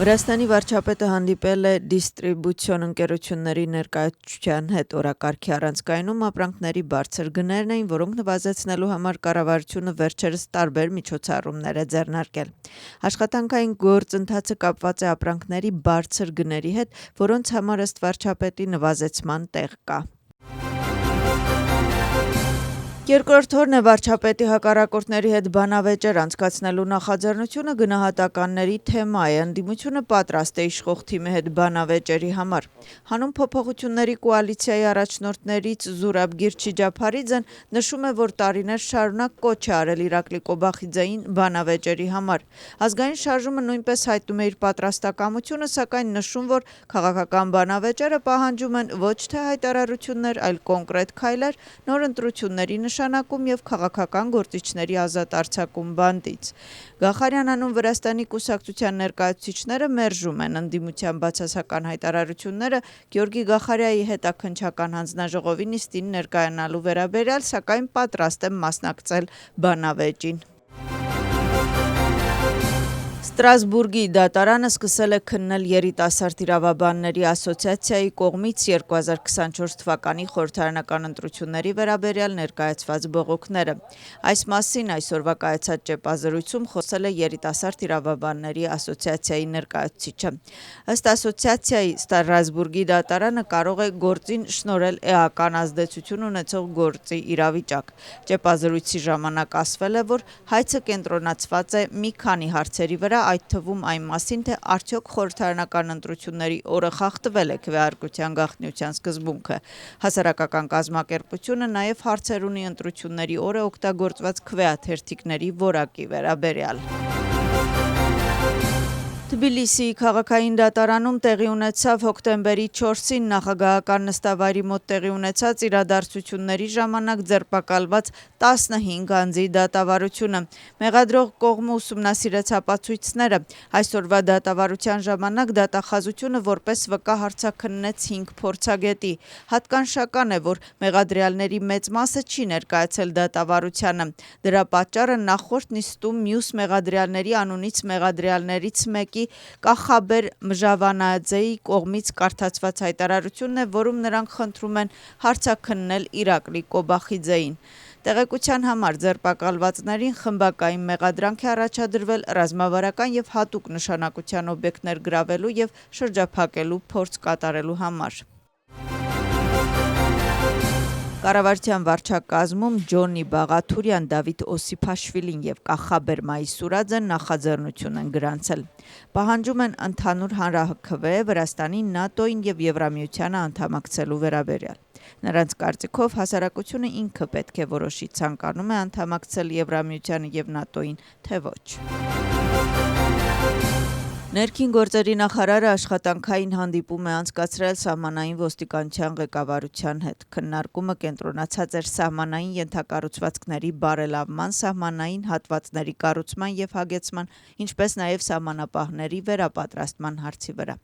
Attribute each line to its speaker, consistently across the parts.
Speaker 1: Վրաստանի վարչապետը հանդիպել է դիստրիբուցիոն ընկերությունների ներկայացության հետ օրակարգի առանցքայնում ապրանքների բարձր գներն էին, որոնք նվազեցնելու համար կառավարությունը վերջերս տարբեր միջոցառումներ է ձեռնարկել։ Աշխատանքային գործընթացը կապված է ապրանքների բարձր գների հետ, որոնց համար ըստ վարչապետի նվազեցման տեղ կա։ Երկրորդ օրն է վարչապետի հակառակորդների հետ բանավեճեր անցկացնելու նախաձեռնությունը գնահատականների թեմա է, ընդդիմությունը պատրաստ է իշխող թիմի հետ բանավեճերի համար։ Հանուն փոփոխությունների կոալիցիայի առաջնորդներից Զուրաբ Գիրչիջափարիձեն նշում է, որ տարիներ շարունակ կոչ է արել Իրակլի Կոբախիձեին բանավեճերի համար։ Ազգային շարժումը նույնպես հայտնում է իր պատրաստակամությունը, սակայն նշում, որ քաղաքական բանավեճերը պահանջում են ոչ թե հայտարարություններ, այլ կոնկրետ քայլեր, նոր ընտրությունների նշանակում եւ քաղաքական գործիչների ազատ արձակում բանտից։ Գախարյան անուն Վրաստանի կուսակցության ներկայացուցիչները մերժում են ընդդիմության բացասական հայտարարությունները Գյորգի Գախարյայի հետաքննչական հանձնաժողովի նիստին ներկայանալու վերաբերյալ, սակայն պատրաստ է մասնակցել բանավեճին։ Ստրասբուրգի դատարանը սկսել է քննել երիտասարդ իրավաբանների ասոցիացիայի կողմից 2024 թվականի խորհրդարանական ընտրությունների վերաբերյալ ներկայացված բողոքները։ Այս մասին այսօրվա կայացած ճեպազրույցում խոսել է երիտասարդ իրավաբանների ասոցիացիայի ներկայացուցիչը։ Ըստ ասոցիացիայի Ստրասբուրգի դատարանը կարող է գործին շնորհել էական ազդեցություն ունեցող գործի իրավիճակ։ Ճեպազրույցի ժամանակ ասվել է, որ հայցը կենտրոնացված է մի քանի հարցերի վրա, այդ թվում այն մասին, թե արդյոք խորհրդարանական ընտրությունների օրը խախտվել է քվեարկության գաղտնիության սկզբունքը։ Հասարակական կազմակերպությունը նաև հարցեր ունի ընտրությունների օրը օգտագործված քվեաթերթիկների որակի վերաբերյալ։ Թբիլիսիի քաղաքային դատարանում տեղի ունեցավ հոկտեմբերի 4-ին նախագահական նստավայրի մոտ տեղի ունեցած իրադարձությունների ժամանակ ձերբակալված 15 անձի դատավարությունը։ Մեղադրող կողմը ուսումնասիրեց ապացույցները։ Այսօրվա դատավարության ժամանակ դատախազությունը որպես վկա հարցաքննեց 5 փորձագետի։ Հատկանշական է, որ մեղադրյալների մեծ մասը չի ներկայացել դատավարությանը։ Դրա պատճառը նախորդ նիստում մյուս մեղադրյալների անունից մեղադրյալներից մեկի Կախաբեր Մժավանաձեի կողմից կարդացված հայտարարությունն է, որում նրանք խնդրում են հարցաքննել Իրակլի Կոբախիձեին։ Տեղեկության համար ձերբակալվածներին խմբակային մեղադրանք է առաջադրվել ռազմավարական եւ հատուկ նշանակության օբյեկտներ գրավելու եւ շրջափակելու փորձ կատարելու համար։ Կառավարության վարչակազմում Ջոնի Բաղաթուրյան, Դավիթ Օսիփաշվիլին եւ Կախաբեր Մայսուրաձեն նախաձեռնություն են գրանցել։ Պահանջում են ընդհանուր հանրաքվե Վրաստանի ՆԱՏՕ-ին եւ Եվրամիությանը անդամակցելու վերաբերյալ։ Նրանց կարծիքով հասարակությունը ինքը պետք է որոշի ցանկանում է անդամակցել Եվրամիությանը եւ ՆԱՏՕ-ին, թե ոչ։ Ներքին գործերի նախարարը աշխատանքային հանդիպում է անցկացրել սահմանային ոստիկանության ղեկավարության հետ։ Քննարկումը կենտրոնացած էր սահմանային ենթակառուցվածքների բարելավման, սահմանային հատվածների կառուցման եւ հագեցման, ինչպես նաեւ սահմանապահների վերապատրաստման հարցի վրա։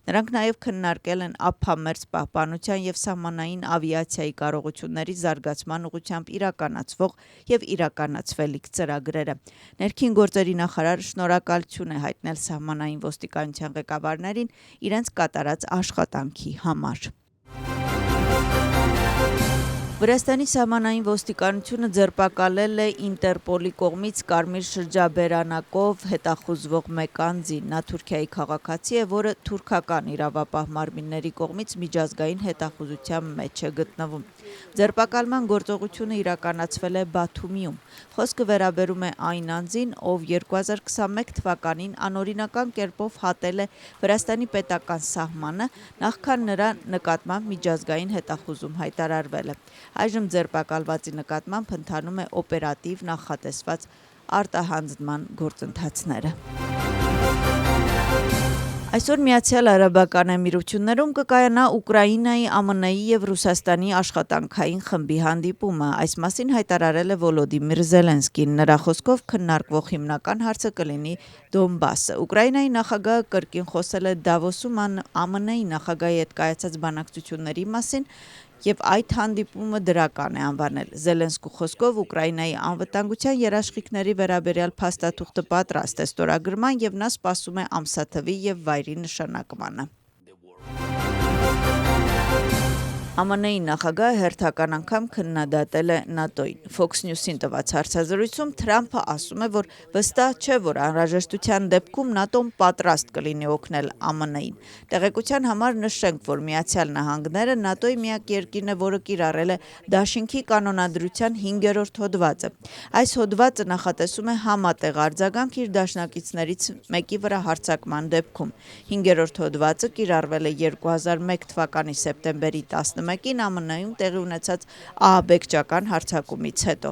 Speaker 1: Նրանք նաև քննարկել են ափամերձ պահպանության եւ սահմանային ավիացիայի կարողությունների զարգացման ուղղությամբ իրականացվող եւ իրականացվելիք ծրագրերը։ Ներքին գործերի նախարարը շնորհակալություն է հայտնել սահմանային ոստիկանության ղեկավարներին իրենց կատարած աշխատանքի համար։ Վրաստանի սահմանային ոստիկանությունը ձերբակալել է Ինտերպոլի կողմից կարմիր շրջաբերանակով հետախուզվող մեկ անձի։ Նա Թուրքիայի քաղաքացի է, որը թուրքական իրավապահ մարմինների կողմից միջազգային հետախուզության մեջ է գտնվում։ Ձերբակալման գործողությունը իրականացվել է Բաթումիում։ Խոսքը վերաբերում է այն անձին, ով 2021 թվականին անօրինական կերպով հատել է Վրաստանի պետական սահմանը, նախքան նրա նկատմամբ միջազգային հետախուզում հայտարարվելը։ Այժմ ձերբակալվածի նկատմամբ ընթանում է օպերատիվ նախատեսված արտահանձնման գործընթացները։ Այսօր Միացյալ Արաբական Էմիրություններում կկայանա Ուկրաինայի, ԱՄՆ-ի եւ Ռուսաստանի աշխատանքային խմբի հանդիպումը։ Այս մասին հայտարարել է Վոլոդիմիր Զելենսկին։ Նրա խոսքով քննարկվող հիմնական հարցը կլինի Դոնբասը։ Ուկրաինայի նախագահը կրկին խոսել է Դավոսում ԱՄՆ-ի նախագահի հետ կայացած բանակցությունների մասին եւ այդ հանդիպումը դրական է անվանել։ Զելենսկու խոսքով Ուկրաինայի անվտանգության երաշխիքների վերաբերյալ փաստաթուղթը պատրաստ է ստորագրման եւ նա սպասում է ամսաթվի եւ վայրի նշանակմանը։ ԱՄՆ-ի նախագահը հերթական անգամ քննադատել է ՆԱՏՕ-ին։ Fox News-ին տված հարցազրույցում Թրամփը ասում է, որ վստահ չէ, որ անհրաժեշտության դեպքում ՆԱՏՕ-ն պատրաստ կլինի օգնել ԱՄՆ-ին։ Տեղեկության համար նշենք, որ Միացյալ Նահանգները ՆԱՏՕ-ի միակ երկիրն է, որը կիրառել է դաշինքի կանոնադրության 5-րդ հոդվածը։ Այս հոդվածը նախատեսում է համատեղ արձագանք իր դաշնակիցներից մեկի վրա հարձակման դեպքում։ 5-րդ հոդվածը կիրառվել է 2001 թվականի սեպտեմբերի 11-ին ԱՄՆ-ում տեղի ունեցած ահաբեկչական հարձակումից հետո։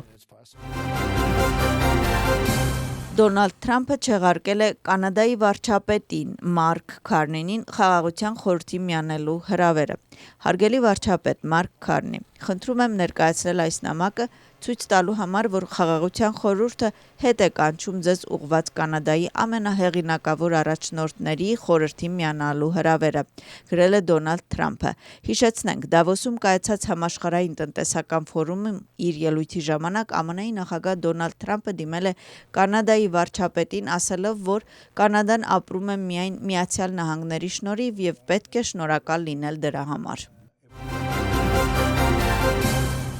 Speaker 1: Դոնալդ Թրամփը չեղարկել է կանադայի վարչապետին Մարկ Քարնինին խաղաղության խորհրդի միանելու հրավերը։ Հարգելի վարչապետ Մարկ Քարնի, խնդրում եմ ներկայացնել այս նամակը ցույց տալու համար, որ խաղաղության խորհուրդը հետ է կանչում ձեզ ուղղված Կանադայի ամենահեղինակավոր առաջնորդների խորհրդի միանալու հրավերը, գրել է Դոնալդ Թրամփը։ Հիշեցնենք, Դավոսում կայացած համաշխարհային տնտեսական ֆորումում իր ելույթի ժամանակ ԱՄՆ-ի նախագահ Դոնալդ Թրամփը դիմել է Կանադայի վարչապետին, ասելով, որ Կանադան ապրում է միայն Միացյալ Նահանգների շնորհիվ եւ պետք է շնորհակալ լինել դրա համար։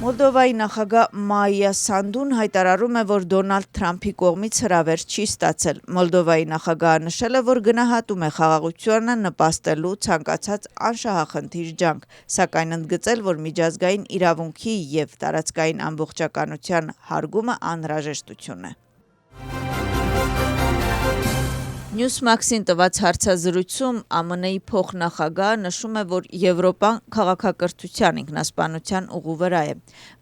Speaker 1: Մոլդովայի նախագահ Մայա Սանդուն հայտարարում է, որ Դոնալդ Թրամփի կողմից հրավեր չի ստացել։ Մոլդովայի նախագահը նշել է, որ գնահատում է խաղաղությանը նպաստելու ցանկացած անշահախնդիր ջանք, սակայն ընդգծել, որ միջազգային իրավունքի եւ տարածքային ամբողջականության հարգումը անհրաժեշտություն է։ Newsmax-ին տված հարցազրույցում ԱՄՆ-ի փոխնախագահը նշում է, որ Եվրոպան քաղաքակրթության ինքնասպանության ուղու վրա է։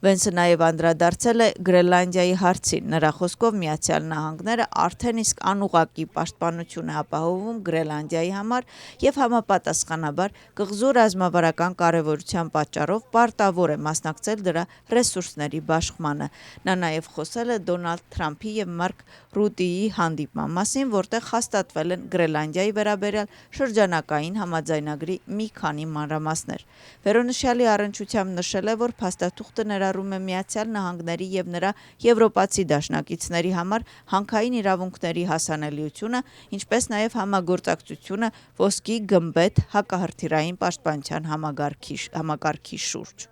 Speaker 1: Վենսը նաև անդրադարձել է Գրենլանդիայի հարցին։ Նրա խոսքով Միացյալ Նահանգները արդեն իսկ անուղղակի պաշտպանություն է ապահովում Գրենլանդիայի համար եւ համապատասխանաբար կղզու ռազմավարական կարեւորության պատճառով պարտավոր է մասնակցել դրա ռեսուրսների բաշխմանը։ Նա նաև խոսել է Դոնալդ Թրամփի եւ Մարկ Ռուտիի հանդիպման մասին, որտեղ հաստատվել են Գրենլանդիայի վերաբերյալ շրջանակային համաձայնագրի մի քանի մանրամասներ։ Վերոնշյալի առնչությամբ նշել է, որ փաստաթուղթը ներառում է Միացյալ Նահանգների եւ նրա եվրոպացի դաշնակիցների համար հանքային իրավունքների հասանելիությունը, ինչպես նաեւ համագործակցությունը ոսկի գմբեթ հակահրթիռային պաշտպանության համակարգի շուրջ։